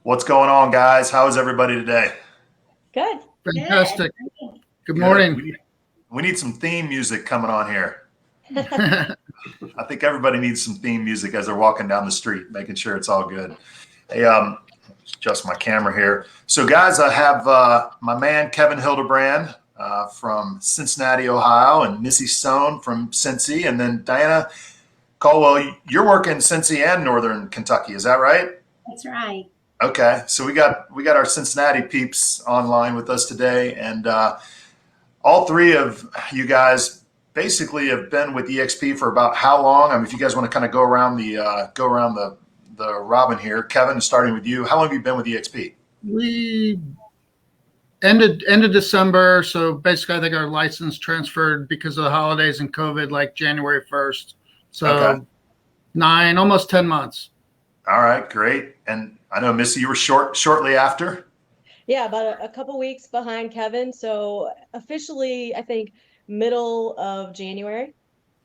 What's going on, guys? How is everybody today? Good. Fantastic. Good Good. morning. We need some theme music coming on here. I think everybody needs some theme music as they're walking down the street, making sure it's all good. Hey, adjust my camera here. So, guys, I have my man Kevin Hildebrand from Cincinnati, Ohio, and Missy Stone from Cincy, and then Diana Caldwell. You're working Cincy and Northern Kentucky, is that right? That's right. Okay, so we got our Cincinnati peeps online with us today, and all three of you guys basically have been with eXp for about how long? I mean, if you guys want to kind of go around the robin here, Kevin, starting with you, how long have you been with eXp? We ended December, so basically I think our license transferred because of the holidays and COVID like January 1st. So Okay. 9, almost 10 months. All right, great. And I know, Missy, you were shortly after. Yeah, about a couple weeks behind Kevin. So officially, I think middle of January.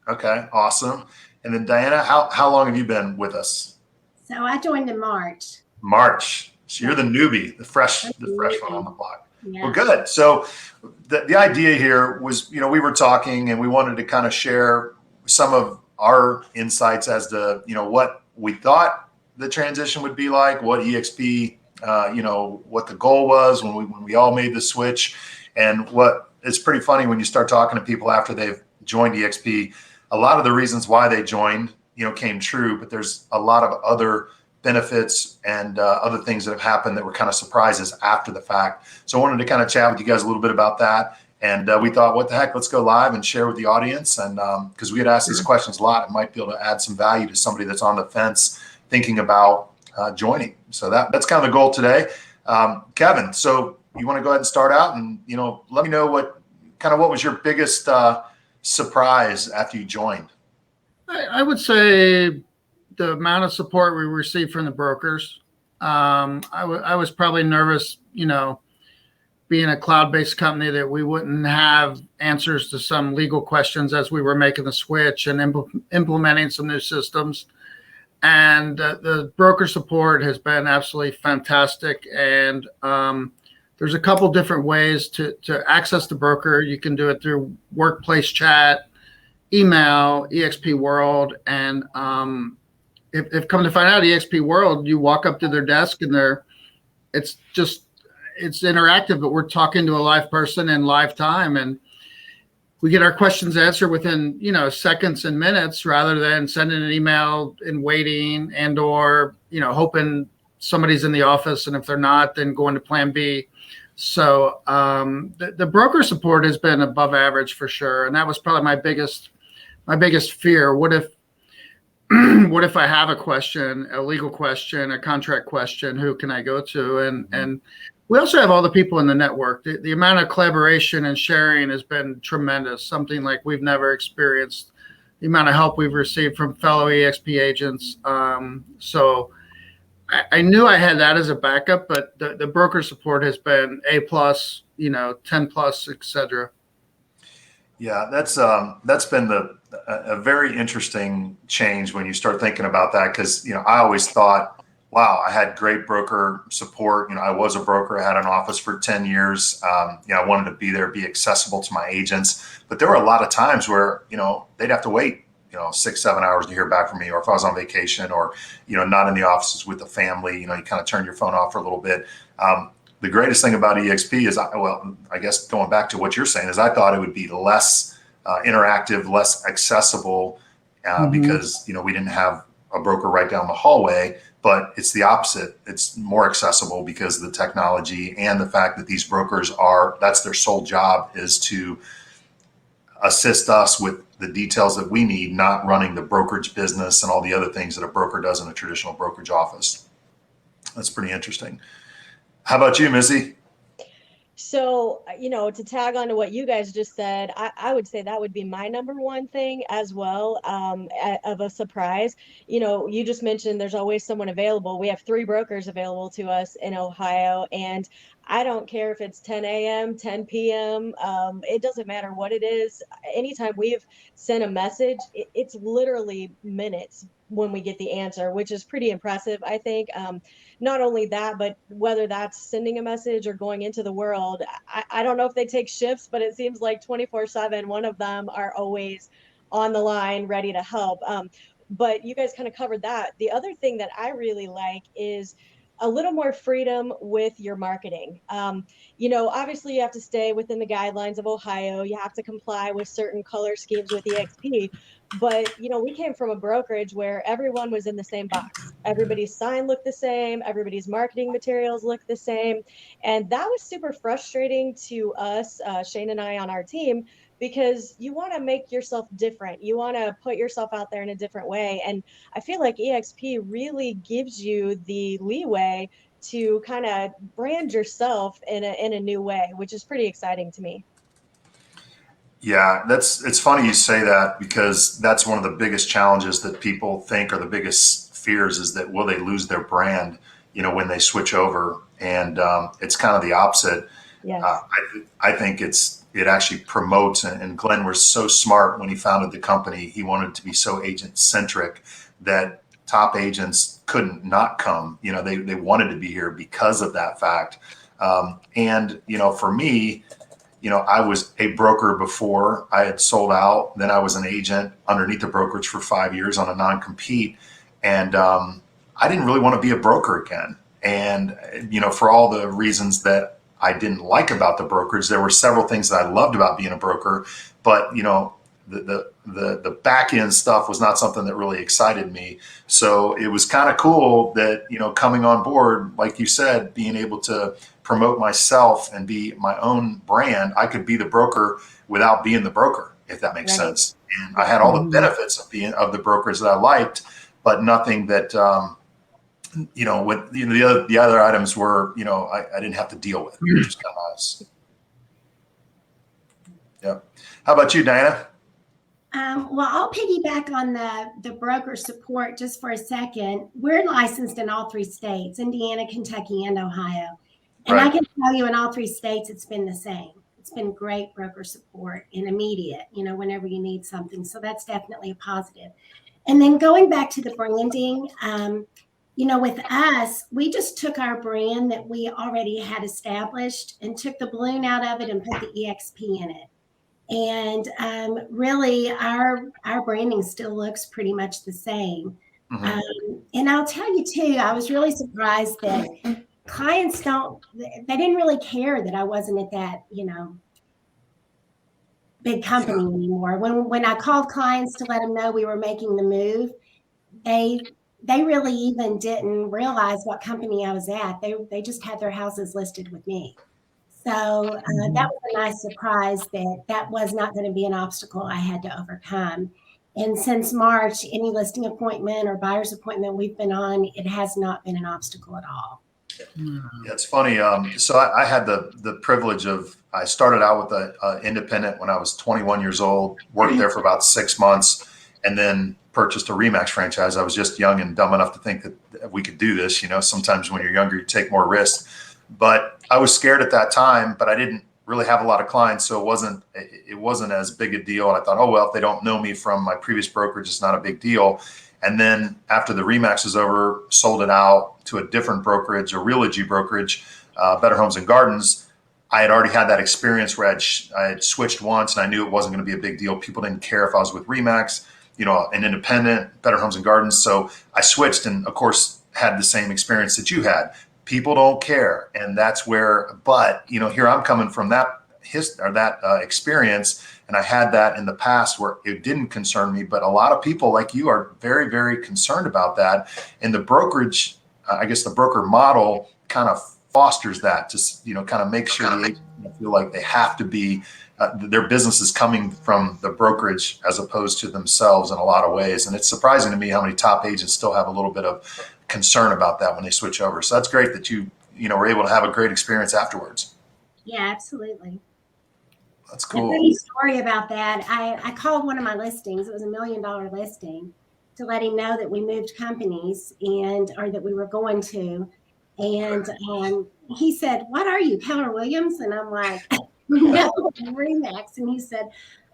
Okay, awesome. And then Diana, how long have you been with us? So I joined in March. March. So you're the newbie, the fresh one on the block. Yeah. Well, good. So the idea here was, we were talking and we wanted to kind of share some of our insights as to, what we thought the transition would be like, what eXp, what the goal was when we all made the switch. And what it's pretty funny when you start talking to people after they've joined eXp, a lot of the reasons why they joined, came true, but there's a lot of other benefits and other things that have happened that were kind of surprises after the fact. So I wanted to kind of chat with you guys a little bit about that. And we thought, what the heck, let's go live and share with the audience. And because we had asked these questions a lot, it might be able to add some value to somebody that's on the fence thinking about joining. So that's kind of the goal today. Kevin, so you want to go ahead and start out and, let me know what was your biggest surprise after you joined? I would say the amount of support we received from the brokers. I was probably nervous, being a cloud-based company, that we wouldn't have answers to some legal questions as we were making the switch and implementing some new systems. And the broker support has been absolutely fantastic. And there's a couple different ways to access the broker. You can do it through workplace chat, email, eXp World, and if come to find out, eXp World, you walk up to their desk and it's interactive, but we're talking to a live person in live time, and we get our questions answered within seconds and minutes, rather than sending an email and waiting or hoping somebody's in the office, and if they're not, then going to plan B. So the broker support has been above average for sure, and that was probably my biggest fear. What if I have a question, a legal question, a contract question? Who can I go to? And we also have all the people in the network. The amount of collaboration and sharing has been tremendous, something like we've never experienced. The amount of help we've received from fellow eXp agents. So I knew I had that as a backup, but the broker support has been A+, 10+, etc. Yeah, that's been a very interesting change when you start thinking about that, because I always thought, wow, I had great broker support. I was a broker. I had an office for 10 years. I wanted to be there, be accessible to my agents. But there were a lot of times where, they'd have to wait, 6-7 hours to hear back from me, or if I was on vacation or, not in the offices with the family, you kind of turn your phone off for a little bit. The greatest thing about eXp is, I guess going back to what you're saying, is I thought it would be less interactive, less accessible because, we didn't have a broker right down the hallway. But it's the opposite. It's more accessible because of the technology and the fact that these brokers that's their sole job, is to assist us with the details that we need, not running the brokerage business and all the other things that a broker does in a traditional brokerage office. That's pretty interesting. How about you, Missy? So, to tag on to what you guys just said, I would say that would be my number one thing as well, of a surprise. You just mentioned there's always someone available. We have 3 brokers available to us in Ohio, and I don't care if it's 10 a.m., 10 p.m. It doesn't matter what it is. Anytime we've sent a message, it's literally minutes when we get the answer, which is pretty impressive, I think. Not only that, but whether that's sending a message or going into the world, I don't know if they take shifts, but it seems like 24/7, one of them are always on the line ready to help. But you guys kind of covered that. The other thing that I really like is a little more freedom with your marketing. Obviously you have to stay within the guidelines of Ohio. You have to comply with certain color schemes with eXp. But, we came from a brokerage where everyone was in the same box. Everybody's sign looked the same. Everybody's marketing materials looked the same. And that was super frustrating to us, Shane and I on our team, because you want to make yourself different. You want to put yourself out there in a different way. And I feel like eXp really gives you the leeway to kind of brand yourself in a new way, which is pretty exciting to me. Yeah, it's funny you say that, because that's one of the biggest challenges that people think, or the biggest fears, is that will they lose their brand, when they switch over. And it's kind of the opposite. Yes. I think it actually promotes, and Glenn was so smart when he founded the company. He wanted to be so agent centric that top agents couldn't not come. They wanted to be here because of that fact. And for me, I was a broker before. I had sold out. Then I was an agent underneath the brokerage for 5 years on a non-compete. And I didn't really want to be a broker again. And, for all the reasons that I didn't like about the brokerage, there were several things that I loved about being a broker. But, the back end stuff was not something that really excited me. So it was kind of cool that, coming on board, like you said, being able to promote myself and be my own brand. I could be the broker without being the broker, if that makes sense. And I had all the benefits of the brokers that I liked, but nothing that, the other items were, I didn't have to deal with, which is kind of nice. Yeah. How about you, Diana? Well, I'll piggyback on the broker support just for a second. We're licensed in all 3 states, Indiana, Kentucky, and Ohio. And Right. I can tell you in all 3 states, it's been the same. It's been great broker support and immediate, whenever you need something. So that's definitely a positive. And then going back to the branding, with us, we just took our brand that we already had established and took the balloon out of it and put the eXp in it. And really, our branding still looks pretty much the same. Mm-hmm. And I'll tell you too, I was really surprised that clients they didn't really care that I wasn't at that, big company anymore. When I called clients to let them know we were making the move, they really even didn't realize what company I was at. They just had their houses listed with me. So that was a nice surprise that was not going to be an obstacle I had to overcome. And since March, any listing appointment or buyer's appointment we've been on, it has not been an obstacle at all. Yeah, it's funny. So I had the privilege of, I started out with a independent when I was 21 years old, worked there for about 6 months, and then purchased a RE/MAX franchise. I was just young and dumb enough to think that we could do this. Sometimes when you're younger, you take more risks. But I was scared at that time, but I didn't really have a lot of clients, so it wasn't as big a deal. And I thought, oh well, if they don't know me from my previous brokerage, it's not a big deal. And then after the RE/MAX was over, sold it out to a different brokerage, a Realogy brokerage, Better Homes and Gardens. I had already had that experience where I had switched once, and I knew it wasn't going to be a big deal. People didn't care if I was with RE/MAX, an independent, Better Homes and Gardens. So I switched, and of course had the same experience that you had. People don't care, and that's where. But here I'm coming from that experience, and I had that in the past where it didn't concern me. But a lot of people like you are very, very concerned about that. And the brokerage, I guess, the broker model kind of fosters that to kind of make sure the agent feel like they have to be. Their business is coming from the brokerage as opposed to themselves in a lot of ways. And it's surprising to me how many top agents still have a little bit of concern about that when they switch over. So that's great that you were able to have a great experience afterwards. Yeah, absolutely. That's cool. A funny story about that. I called one of my listings. It was $1 million listing, to let him know that we moved companies or that we were going to. And he said, "What are you, Keller Williams?" And I'm like, "No, RE/MAX." And he said,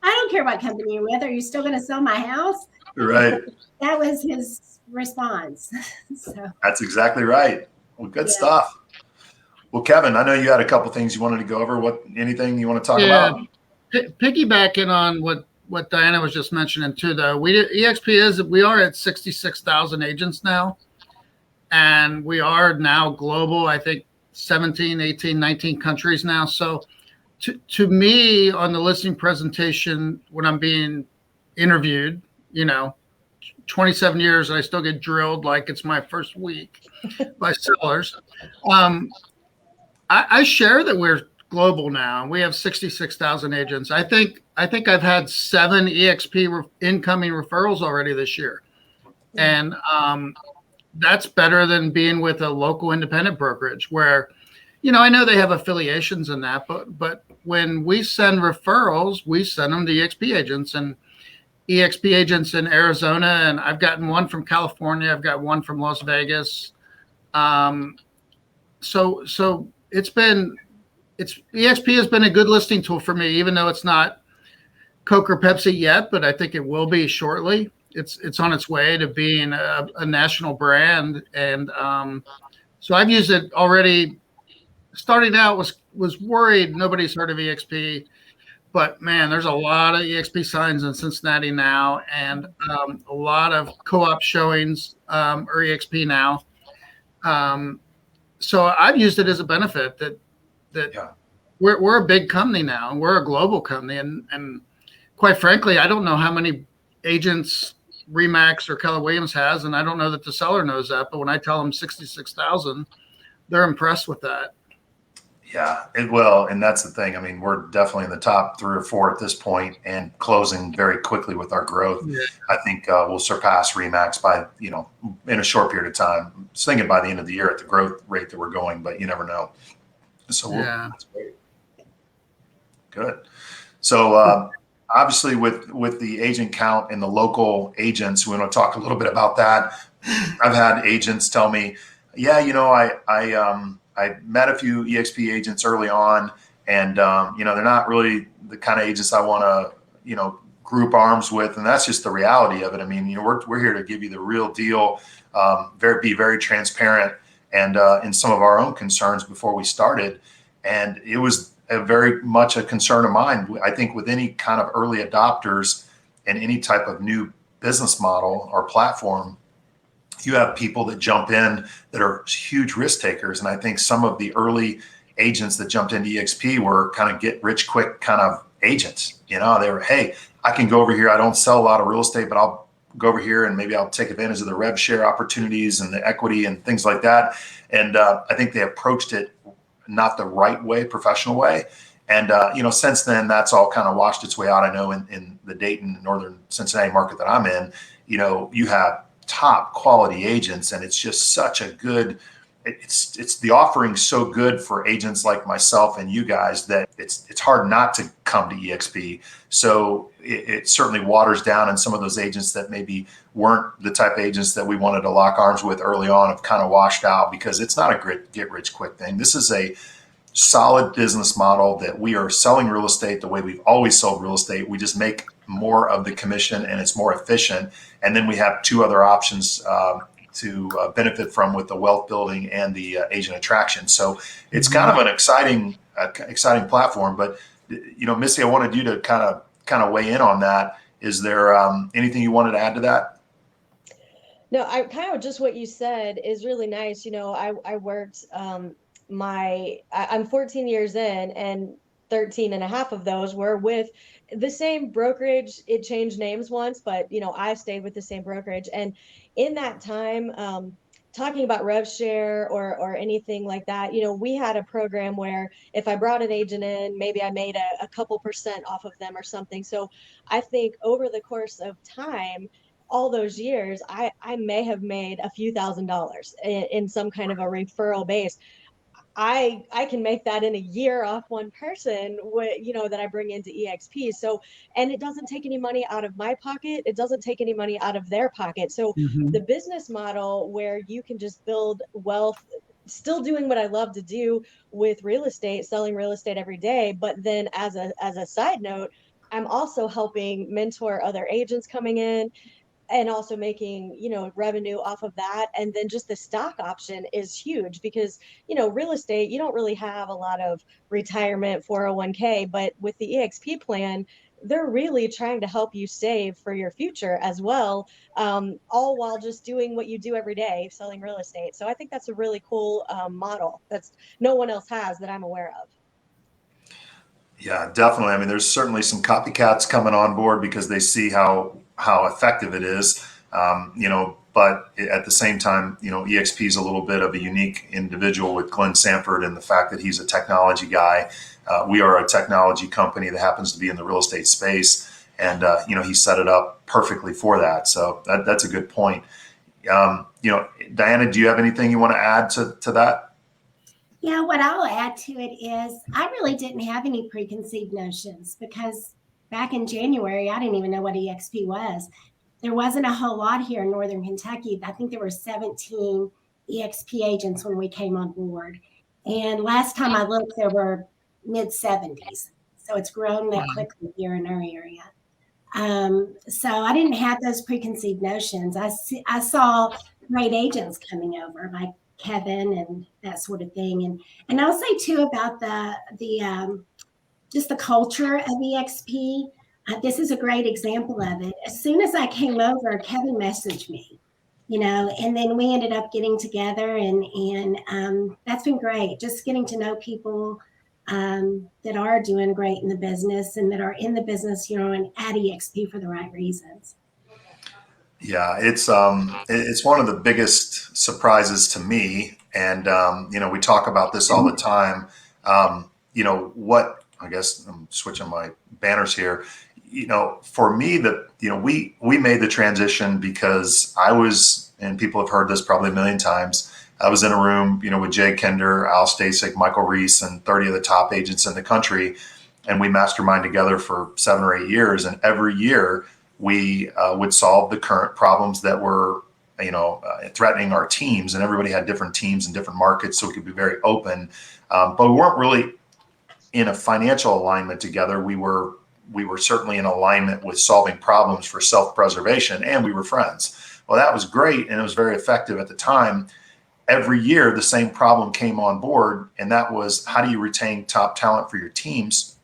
"I don't care what company you're with. Are you still going to sell my house?" Right. That was his response. So That's exactly right. Well, good yeah. stuff. Well, Kevin, I know you had a couple things you wanted to go over. Anything you want to talk Yeah. about? Piggybacking on what Diana was just mentioning too, though, we are at 66,000 agents now, and we are now global. I think 17, 18, 19 countries now. So to me, on the listing presentation, when I'm being interviewed, 27 years, I still get drilled like it's my first week by sellers. I share that we're global now. We have 66,000 agents. I think I've had 7 eXp incoming referrals already this year, and that's better than being with a local independent brokerage where, I know they have affiliations in that, but when we send referrals, we send them to eXp agents and eXp agents in Arizona, and I've gotten one from California. I've got one from Las Vegas. So eXp has been a good listing tool for me, even though it's not Coke or Pepsi yet, but I think it will be shortly. It's on its way to being a national brand, and so I've used it already. Starting out was worried nobody's heard of eXp, but man, there's a lot of eXp signs in Cincinnati now, and a lot of co-op showings are eXp now. So I've used it as a benefit that Yeah. we're a big company now, and we're a global company, and quite frankly, I don't know how many agents Remax or Keller Williams has, and I don't know that the seller knows that. But when I tell them 66,000, they're impressed with that. Yeah, it will. And that's the thing. I mean, we're definitely in the top 3 or 4 at this point and closing very quickly with our growth. Yeah. I think we'll surpass Remax by, in a short period of time. I was thinking by the end of the year at the growth rate that we're going, but you never know. So that's great. Good. So obviously with the agent count and the local agents, we want to talk a little bit about that. I've had agents tell me, yeah, I met a few eXp agents early on, and they're not really the kind of agents I want to group arms with, and that's just the reality of it. I mean, we're here to give you the real deal, be very transparent, and in some of our own concerns before we started, and it was very much a concern of mine. I think with any kind of early adopters and any type of new business model or platform, you have people that jump in that are huge risk takers. And I think some of the early agents that jumped into eXp were kind of get rich quick kind of agents. They were, hey, I can go over here. I don't sell a lot of real estate, but I'll go over here and maybe I'll take advantage of the rev share opportunities and the equity and things like that. And I think they approached it not the right way, professional way. And, since then, that's all kind of washed its way out. I know in the Dayton, northern Cincinnati market that I'm in, you have top quality agents, and it's just such a good, it's the offering so good for agents like myself and you guys that it's hard not to come to eXp. So it certainly waters down, and some of those agents that maybe weren't the type of agents that we wanted to lock arms with early on have kind of washed out, because it's not a great get rich quick thing. This is a solid business model that we are selling real estate the way we've always sold real estate. We just make more of the commission, and it's more efficient. And then we have 2 other options to benefit from, with the wealth building and the agent attraction. So it's kind of an exciting platform. But Missy, I wanted you to kind of weigh in on that. Is there anything you wanted to add to that? No, I kind of just what you said is really nice. I worked I'm 14 years in, and 13 and a half of those were with the same brokerage. It changed names once, but I stayed with the same brokerage. And in that time, talking about rev share or anything like that, we had a program where if I brought an agent in, maybe I made a couple % off of them or something. So I think over the course of time, all those years, I may have made a few $1,000s in some kind of a referral base. I can make that in a year off one person, that I bring into eXp. So, and it doesn't take any money out of my pocket. It doesn't take any money out of their pocket. So the business model where you can just build wealth, still doing what I love to do with real estate, selling real estate every day. But then as a side note, I'm also helping mentor other agents coming in. and also making, revenue off of that. And then just the stock option is huge because, real estate, you don't really have a lot of retirement 401k, but with the EXP plan, they're really trying to help you save for your future as well, all while just doing what you do every day, selling real estate. So I think that's a really cool model that's no one else has that I'm aware of. Yeah, definitely. I mean, there's certainly some copycats coming on board because they see how effective it is. But at the same time, EXP is a little bit of a unique individual with Glenn Sanford and the fact that he's a technology guy. We are a technology company that happens to be in the real estate space, and he set it up perfectly for that. So that's a good point. Diana, do you have anything you want to add to that? Yeah, what I'll add to it is I really didn't have any preconceived notions because back in January, I didn't even know what eXp was. There wasn't a whole lot here in Northern Kentucky. I think there were 17 eXp agents when we came on board. And last time I looked, there were mid 70s. So it's grown that quickly here in our area. So I didn't have those preconceived notions. I saw great agents coming over, like Kevin and that sort of thing. And I'll say too about the just the culture of eXp. This is a great example of it. As soon as I came over, Kevin messaged me, and then we ended up getting together, and that's been great. Just getting to know people that are doing great in the business and that are in the business, and at eXp for the right reasons. Yeah, it's one of the biggest surprises to me, and we talk about this all the time. What I guess I'm switching my banners here. For me, we made the transition because I was, and people have heard this probably a million times. I was in a room, with Jay Kinder, Al Stasek, Michael Reese, and 30 of the top agents in the country, and we mastermind together for 7 or 8 years, and every year we would solve the current problems that were, threatening our teams. And everybody had different teams in different markets, so we could be very open. But we weren't really in a financial alignment together. We were certainly in alignment with solving problems for self-preservation, and we were friends. Well, that was great, and it was very effective at the time. Every year, the same problem came on board, and that was, how do you retain top talent for your teams?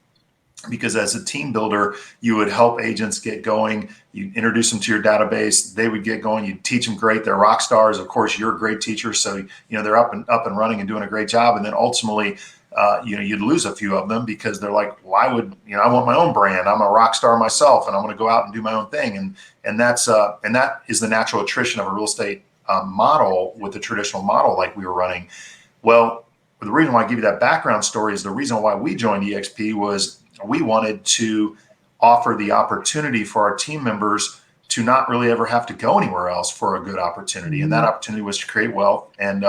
Because as a team builder, you would help agents get going. You introduce them to your database. They would get going. You teach them great. They're rock stars. Of course, you're a great teacher, so they're up and running and doing a great job. And then ultimately, you'd lose a few of them because they're like, why would I want my own brand? I'm a rock star myself, and I'm going to go out and do my own thing. And that is the natural attrition of a real estate model with the traditional model like we were running. Well, the reason why I give you that background story is the reason why we joined eXp was we wanted to offer the opportunity for our team members to not really ever have to go anywhere else for a good opportunity. And that opportunity was to create wealth and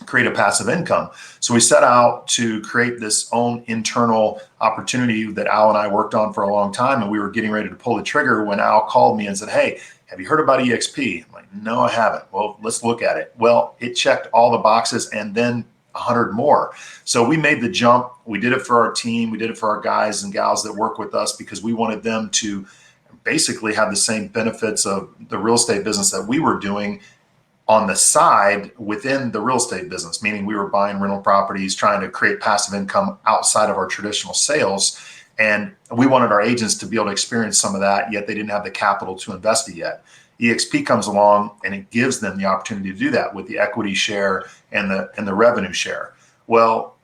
create a passive income. So we set out to create this own internal opportunity that Al and I worked on for a long time. And we were getting ready to pull the trigger when Al called me and said, "Hey, have you heard about eXp?" I'm like, "No, I haven't." "Well, let's look at it." Well, it checked all the boxes and then 100 more. So we made the jump. We did it for our team. We did it for our guys and gals that work with us because we wanted them to basically have the same benefits of the real estate business that we were doing on the side within the real estate business, meaning we were buying rental properties, trying to create passive income outside of our traditional sales. And we wanted our agents to be able to experience some of that, yet they didn't have the capital to invest it yet. eXp comes along and it gives them the opportunity to do that with the equity share and the revenue share. Well,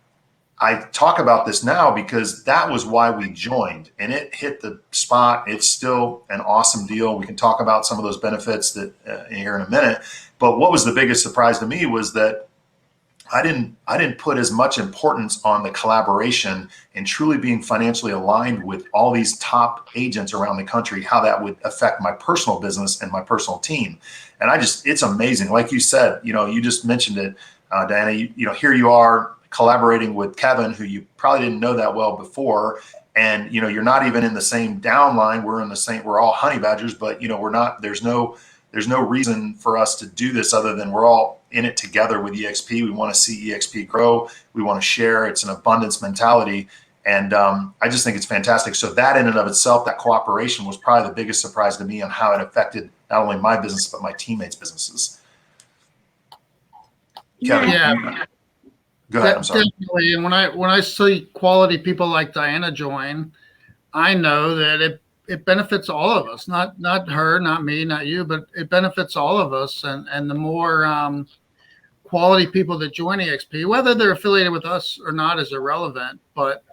I talk about this now because that was why we joined, and it hit the spot. It's still an awesome deal. We can talk about some of those benefits that here in a minute. But what was the biggest surprise to me was that I didn't put as much importance on the collaboration and truly being financially aligned with all these top agents around the country, how that would affect my personal business and my personal team. And it's amazing. Like you said, you just mentioned it, Diana, here you are collaborating with Kevin, who you probably didn't know that well before. And, you're not even in the same downline. We're all honey badgers, but we're not, there's no reason for us to do this other than we're all in it together with eXp. We want to see eXp grow. We want to share. It's an abundance mentality. And I just think it's fantastic. So that in and of itself, that cooperation was probably the biggest surprise to me on how it affected not only my business, but my teammates' businesses. Kevin, Yeah. go ahead. I'm sorry. Definitely. And when I see quality people like Diana join, I know that it benefits all of us, not her, not me, not you, but it benefits all of us. And the more quality people that join eXp, whether they're affiliated with us or not, is irrelevant. But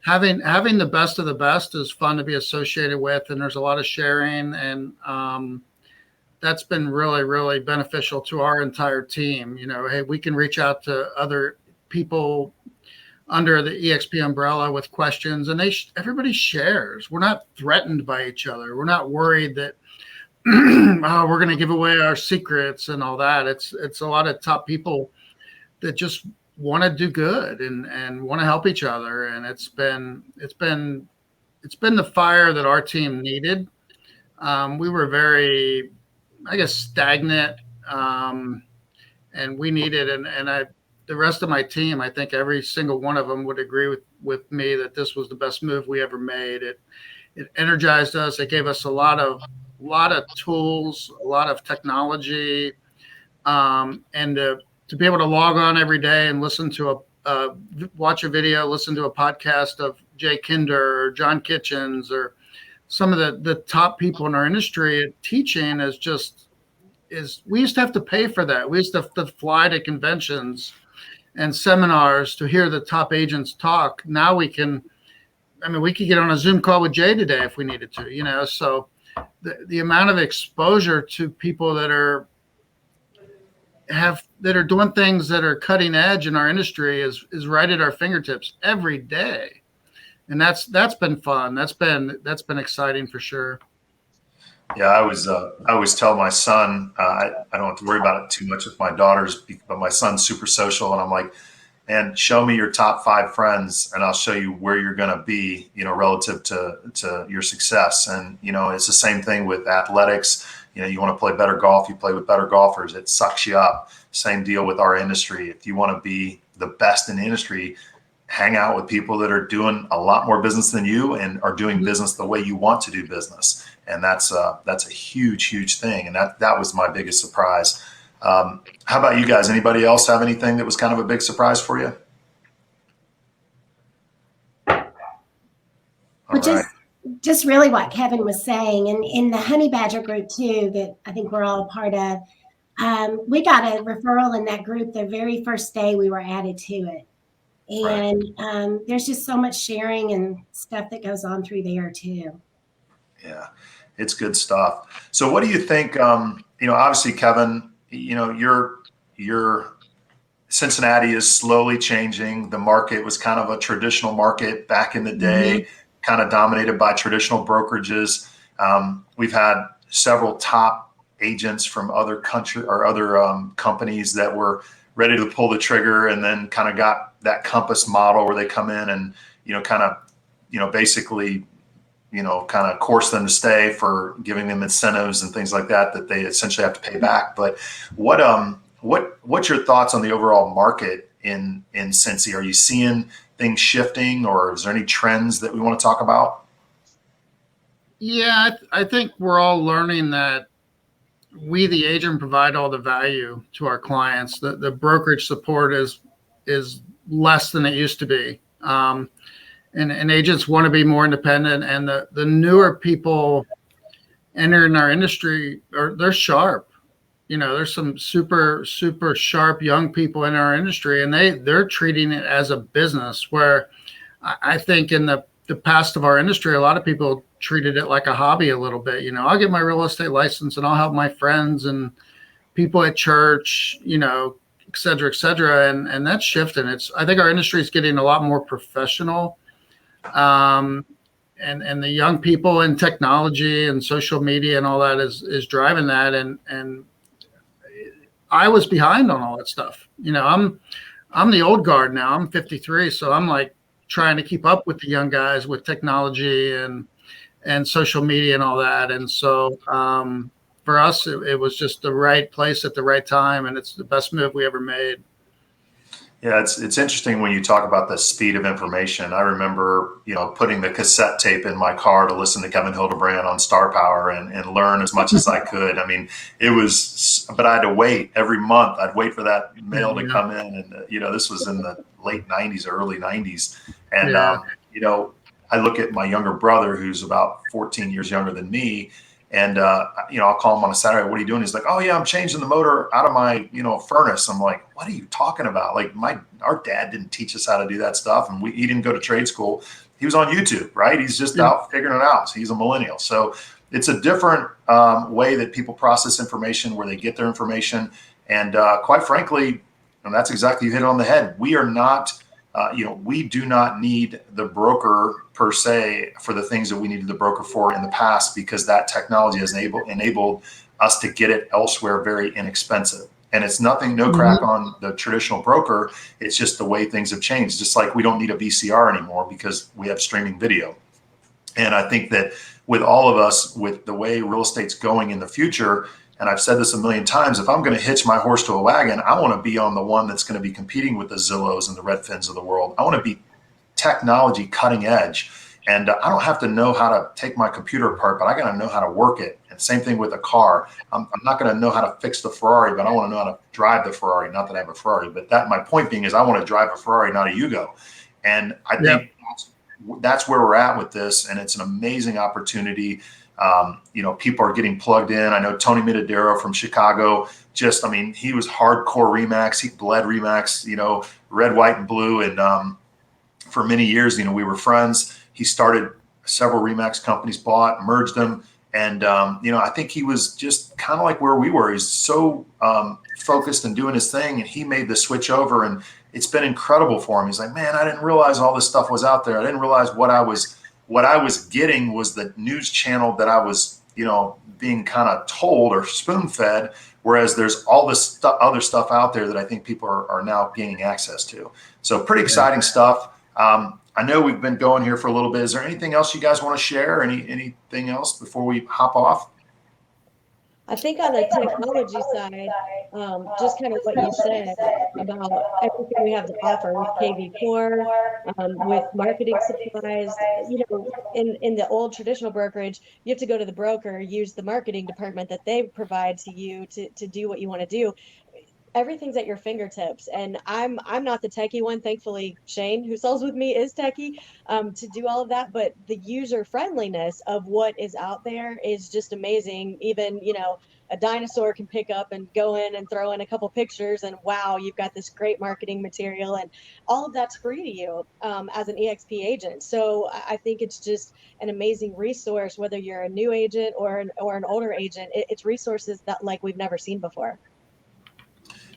having the best of the best is fun to be associated with, and there's a lot of sharing, and that's been really, really beneficial to our entire team. Hey, we can reach out to other people under the eXp umbrella with questions, and everybody shares. We're not threatened by each other. We're not worried that oh, we're going to give away our secrets and all that. It's a lot of top people that just want to do good and want to help each other. And it's been the fire that our team needed. We were very, I guess, stagnant, and we needed, the rest of my team, I think every single one of them would agree with me that this was the best move we ever made. It energized us. It gave us a lot of tools, a lot of technology, and to be able to log on every day and listen to watch a video, listen to a podcast of Jay Kinder or John Kitchens or some of the top people in our industry teaching we used to have to pay for that. We used to have to fly to conventions and seminars to hear the top agents talk. Now we could get on a Zoom call with Jay today if we needed to, so the amount of exposure to people that are doing things that are cutting edge in our industry is right at our fingertips every day. And that's been fun. That's been exciting for sure. Yeah, I always tell my son, I don't have to worry about it too much with my daughters, but my son's super social, and I'm like, man, show me your top 5 friends, and I'll show you where you're going to be, relative to your success. And it's the same thing with athletics. You want to play better golf, you play with better golfers. It sucks you up. Same deal with our industry. If you want to be the best in the industry, hang out with people that are doing a lot more business than you and are doing business the way you want to do business. And that's a huge thing. And that was my biggest surprise. How about you guys? Anybody else have anything that was kind of a big surprise for you? Just really what Kevin was saying, and in the Honey Badger group too, that I think we're all a part of, we got a referral in that group the very first day we were added to it. And right. There's just so much sharing and stuff that goes on through there too. Yeah, it's good stuff. So what do you think, obviously Kevin, your Cincinnati is slowly changing. The market was kind of a traditional market back in the day, kind of dominated by traditional brokerages. We've had several top agents from other companies that were ready to pull the trigger, and then kind of got that Compass model where they come in and, basically, kind of coerce them to stay for giving them incentives and things like that they essentially have to pay back. But what's your thoughts on the overall market in Cincy? Are you seeing things shifting, or is there any trends that we want to talk about? Yeah, I think we're all learning that we, the agent, provide all the value to our clients. The brokerage support is less than it used to be. And agents want to be more independent, and the newer people entering our industry they're sharp. There's some super sharp young people in our industry, and they're treating it as a business, where I think in the past of our industry, a lot of people treated it like a hobby a little bit. I'll get my real estate license and I'll help my friends and people at church, et cetera, and that's shifting. I think our industry is getting a lot more professional. And the young people in technology and social media and all that is driving that. And I was behind on all that stuff. I'm the old guard now. I'm 53. So I'm like trying to keep up with the young guys with technology and social media and all that. And so, for us, it was just the right place at the right time. And it's the best move we ever made. Yeah, it's interesting when you talk about the speed of information. I remember, putting the cassette tape in my car to listen to Kevin Hildebrand on Star Power and learn as much as I could. I mean, but I had to wait every month. I'd wait for that mail to come in, and this was in the late '90s, early '90s, and Yeah. I look at my younger brother who's about 14 years younger than me. And, I'll call him on a Saturday. What are you doing? He's like, oh yeah, I'm changing the motor out of my, furnace. I'm like, what are you talking about? Like our dad didn't teach us how to do that stuff. And he didn't go to trade school. He was on YouTube, right? He's just out figuring it out. So he's a millennial. So it's a different way that people process information, where they get their information. And quite frankly, and that's exactly, you hit it on the head. We are not, we do not need the broker per se for the things that we needed the broker for in the past, because that technology has enabled us to get it elsewhere very inexpensive. And it's no crack on the traditional broker. It's just the way things have changed. Just like we don't need a VCR anymore because we have streaming video. And I think that with all of us, with the way real estate's going in the future, and I've said this a million times, if I'm going to hitch my horse to a wagon, I want to be on the one that's going to be competing with the Zillows and the Redfins of the world. I want to be technology cutting edge. And I don't have to know how to take my computer apart, but I got to know how to work it. And same thing with a car. I'm not going to know how to fix the Ferrari, but I want to know how to drive the Ferrari. Not that I have a Ferrari, but my point being is I want to drive a Ferrari, not a Yugo. And I think that's where we're at with this. And it's an amazing opportunity. People are getting plugged in. I know Tony Mitadero from Chicago, he was hardcore Remax. He bled Remax, red, white, and blue. And for many years, we were friends. He started several Remax companies, merged them. And, I think he was just kind of like where we were. He's so focused and doing his thing. And he made the switch over, and it's been incredible for him. He's like, man, I didn't realize all this stuff was out there. I didn't realize what I was getting was the news channel that I was, being kind of told or spoon fed. Whereas there's all this other stuff out there that I think people are now gaining access to. So pretty exciting stuff. I know we've been going here for a little bit. Is there anything else you guys want to share? Anything else before we hop off? I think on the technology side, just kind of what you said about everything we have to offer with KV4, with marketing supplies. In the old traditional brokerage, you have to go to the broker, use the marketing department that they provide to you to do what you want to do. Everything's at your fingertips, and I'm not the techie one. Thankfully, Shane, who sells with me, is techie to do all of that. But the user friendliness of what is out there is just amazing. Even a dinosaur can pick up and go in and throw in a couple pictures, and wow, you've got this great marketing material, and all of that's free to you as an eXp agent. So I think it's just an amazing resource, whether you're a new agent or an older agent. It's resources that like we've never seen before.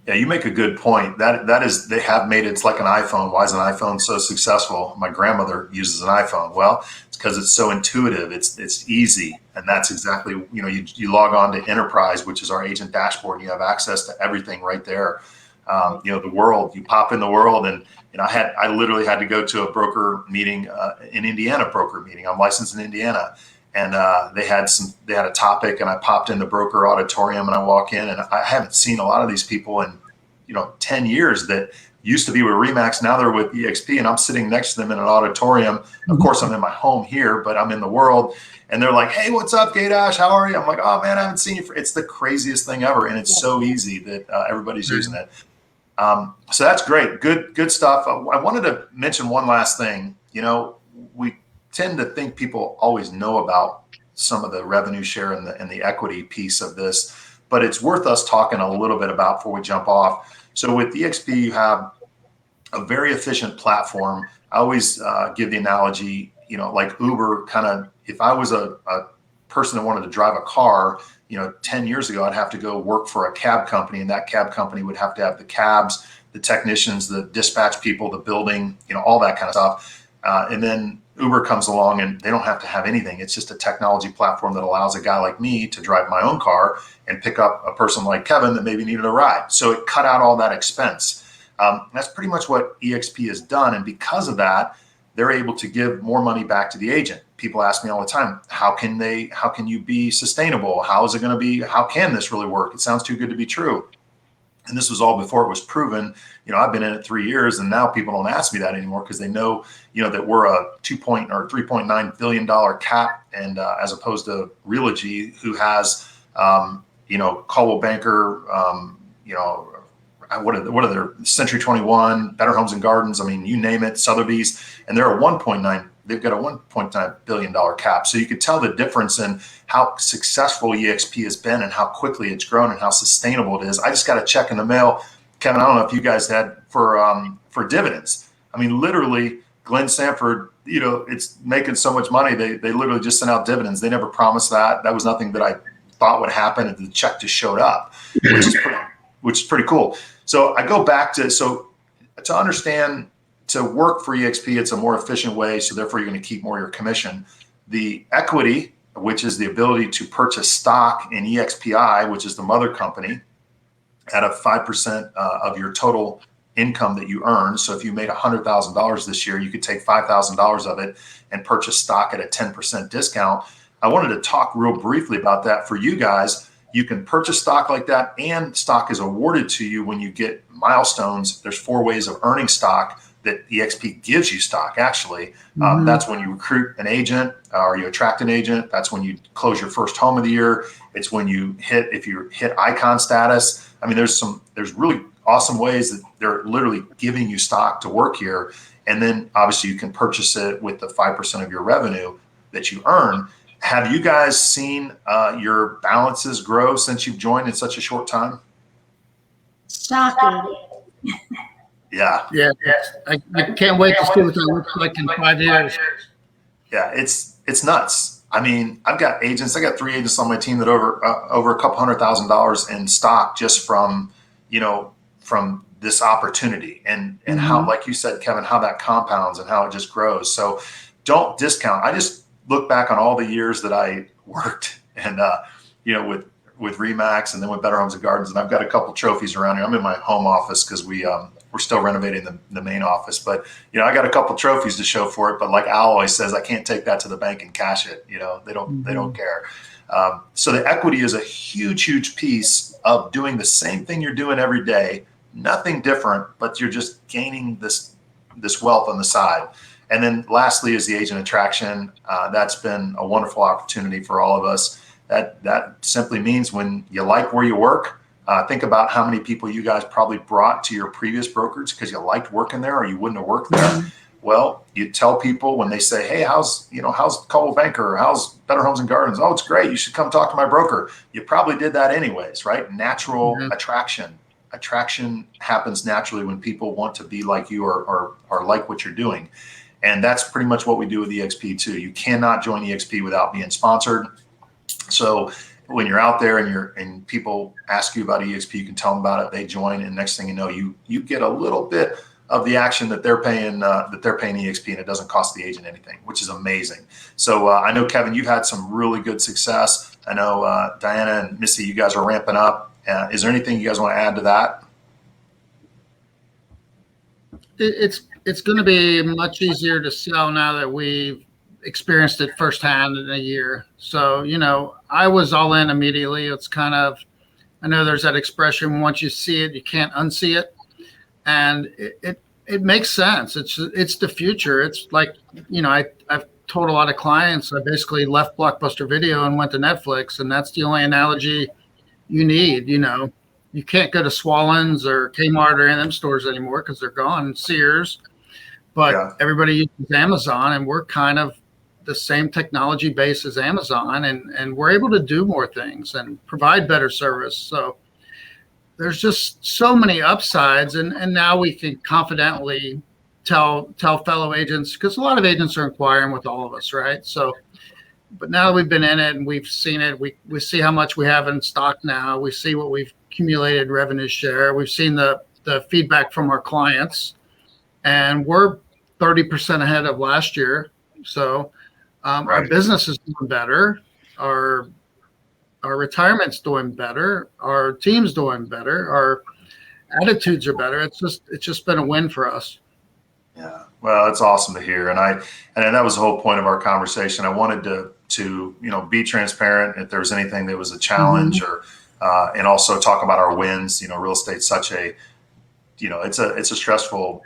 Yeah, you make a good point. That is, they have made it's like an iPhone. Why is an iPhone so successful? My grandmother uses an iPhone. Well, it's because it's so intuitive. It's easy, and that's exactly you log on to Enterprise, which is our agent dashboard, and you have access to everything right there. The world. You pop in the world, and I literally had to go to a broker meeting in Indiana. I'm licensed in Indiana. And they had a topic, and I popped in the broker auditorium, and I walk in, and I haven't seen a lot of these people in 10 years that used to be with Remax. Now they're with eXp, and I'm sitting next to them in an auditorium. Of course, I'm in my home here, but I'm in the world, and they're like, "Hey, what's up, Gaydash? How are you?" I'm like, "Oh man, I haven't seen you." It's the craziest thing ever, and it's so easy that everybody's using it. So that's great, good stuff. I wanted to mention one last thing. We tend to think people always know about some of the revenue share and the equity piece of this, but it's worth us talking a little bit about before we jump off. So with eXp, you have a very efficient platform. I always give the analogy, like Uber. Kind of, if I was a person that wanted to drive a car, 10 years ago, I'd have to go work for a cab company, and that cab company would have to have the cabs, the technicians, the dispatch people, the building, all that kind of stuff. And then Uber comes along, and they don't have to have anything. It's just a technology platform that allows a guy like me to drive my own car and pick up a person like Kevin that maybe needed a ride. So it cut out all that expense. That's pretty much what eXp has done. And because of that, they're able to give more money back to the agent. People ask me all the time, how can you be sustainable? How is it going to be? How can this really work? It sounds too good to be true. And this was all before it was proven. I've been in it 3 years, and now people don't ask me that anymore because they know, that we're a $3.9 billion cap, and as opposed to Realogy, who has, Coldwell Banker, what are their Century 21, Better Homes and Gardens? I mean, you name it, Sotheby's, and they're a 1.9. They've got a $1.9 billion cap. So you could tell the difference in how successful eXp has been and how quickly it's grown and how sustainable it is. I just got a check in the mail, Kevin. I don't know if you guys had for dividends. I mean, literally, Glenn Sanford, it's making so much money. They literally just sent out dividends. They never promised that. That was nothing that I thought would happen, and the check just showed up, which is pretty cool. So I go back to understand. To work for eXp, it's a more efficient way, so therefore you're going to keep more of your commission. The equity, which is the ability to purchase stock in EXPI, which is the mother company, at a 5% of your total income that you earn. So if you made $100,000 this year, you could take $5,000 of it and purchase stock at a 10% discount. I wanted to talk real briefly about that for you guys. You can purchase stock like that, and stock is awarded to you when you get milestones. There's 4 ways of earning stock that eXp gives you stock, actually. That's when you recruit an agent or you attract an agent. That's when you close your first home of the year. It's when if you hit icon status. I mean, there's really awesome ways that they're literally giving you stock to work here. And then obviously you can purchase it with the 5% of your revenue that you earn. Have you guys seen your balances grow since you've joined in such a short time? Shocking. Yeah. I can't wait to see what that looks like in 5 years. Yeah, it's nuts. I mean, I've got agents. I got 3 agents on my team that over a couple $100,000 in stock just from this opportunity and how, like you said, Kevin, how that compounds and how it just grows. So don't discount. I just look back on all the years that I worked and with Remax and then with Better Homes and Gardens, and I've got a couple trophies around here. I'm in my home office because we're still renovating the main office, but I got a couple trophies to show for it. But like Al always says, I can't take that to the bank and cash it. They don't care. So the equity is a huge piece of doing the same thing you're doing every day, nothing different, but you're just gaining this wealth on the side. And then lastly is the agent attraction. That's been a wonderful opportunity for all of us. That simply means when you like where you work, think about how many people you guys probably brought to your previous brokerage because you liked working there or you wouldn't have worked there. Well, you tell people when they say, hey, how's Coldwell Banker? How's Better Homes and Gardens? Oh, it's great. You should come talk to my broker. You probably did that anyways, right? Natural attraction. Attraction happens naturally when people want to be like you or like what you're doing. And that's pretty much what we do with eXp too. You cannot join eXp without being sponsored. So when you're out there and people ask you about eXp, you can tell them about it. They join, and next thing you know, you get a little bit of the action that they're paying eXp, and it doesn't cost the agent anything, which is amazing. So I know, Kevin, you've had some really good success. I know Diana and Missy, you guys are ramping up. Is there anything you guys want to add to that? It's going to be much easier to sell now that we've experienced it firsthand in a year. So, I was all in immediately. It's kind of, I know there's that expression, once you see it, you can't unsee it. And it makes sense. It's the future. It's like, I've told a lot of clients, I basically left Blockbuster Video and went to Netflix. And that's the only analogy you need. You can't go to Swallens or Kmart or any of them stores anymore because they're gone, Sears. But everybody uses Amazon, and we're kind of the same technology base as Amazon, and we're able to do more things and provide better service. So there's just so many upsides, and now we can confidently tell fellow agents, because a lot of agents are inquiring with all of us, right? So, but now that we've been in it and we've seen it, we see how much we have in stock now. We see what we've accumulated revenue share. We've seen the feedback from our clients, and we're 30% ahead of last year. So our business is doing better. Our retirement's doing better. Our team's doing better. Our attitudes are better. It's just been a win for us. Yeah. Well, it's awesome to hear. And that was the whole point of our conversation. I wanted to be transparent if there was anything that was a challenge or and also talk about our wins. Real estate's such a, it's a stressful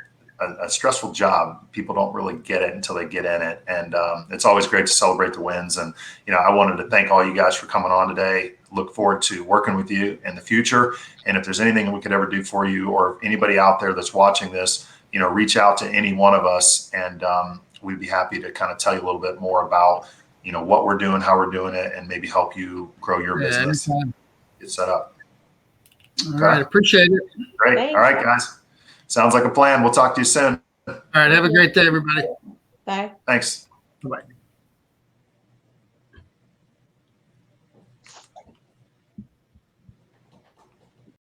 job. People don't really get it until they get in it. And it's always great to celebrate the wins. And, I wanted to thank all you guys for coming on today. Look forward to working with you in the future. And if there's anything we could ever do for you, or anybody out there that's watching this, reach out to any one of us, and we'd be happy to kind of tell you a little bit more about, what we're doing, how we're doing it, and maybe help you grow your business, anytime. get set up. All right. Appreciate it. Great. Thanks. All right, guys. Sounds like a plan. We'll talk to you soon. All right. Have a great day, everybody. Bye. Thanks. Bye-bye.